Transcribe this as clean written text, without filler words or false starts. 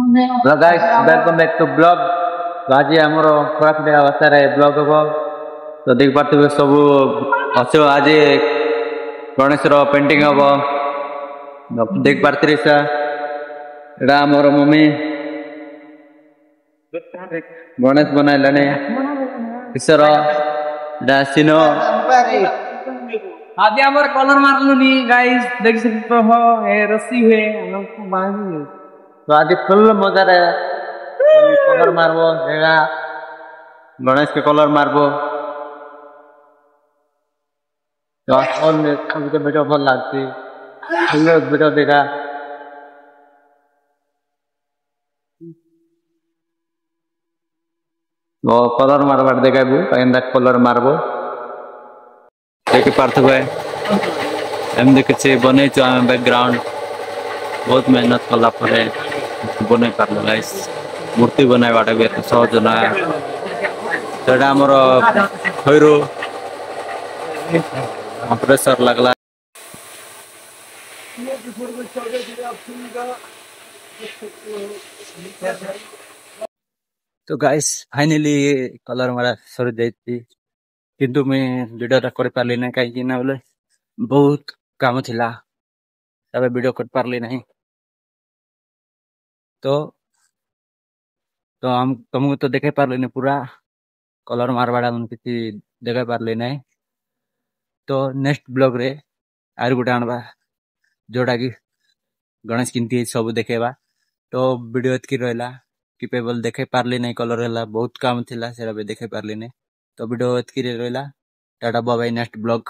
Hello guys, welcome back to blog. तो आज आमर खराब अवस्था ब्लॉग हम तो देख पार्थे सब अच्छे। आज गणेश पेंटिंग हम देख पार्थे एटा आमर मम्मी गणेश बनाइलानी किशोर सिनो आदि हमारे कलर मारलू नी गाइस देख सकते हो ये रस्सी है हमको बांधी। तो आज फुल मजा कलर मारबो गणेश के कलर मारबो। तो वीडियो भल लगती वीडियो देखा कलर मारबार देखाबू कलर मारबो देखी पार्थवे एमती किसी बन बैकग्राउंड बहुत मेहनत कला बन पार्ल गाइस। मूर्ति बनवाटा भी एत सहज ना तो आमर खैरू प्रेसर लगला। तो गाइस फाइनली कलर मारा सरी जाती किंतु मैं वीडियो कर पार्ली ना कहीं बोले बहुत काम थिला तब वीडियो कर पार्ली नहीं। तो हम तुमको तो देखे पार्ली नहीं पूरा कलर मारवाड़ा किसी देखे पार्ली नहीं। तो नेक्स्ट ब्लॉग रे आर गोटे आणवा जोड़ा कि गणेश किंती सब देखेबा। तो वीडियो एतकी रहा कि केवल देखे पार्ली नहीं कलर है बहुत काम थिला से देखे पार्ली नहीं। तो वीडियो एतकी रहा tata bye bye next blog.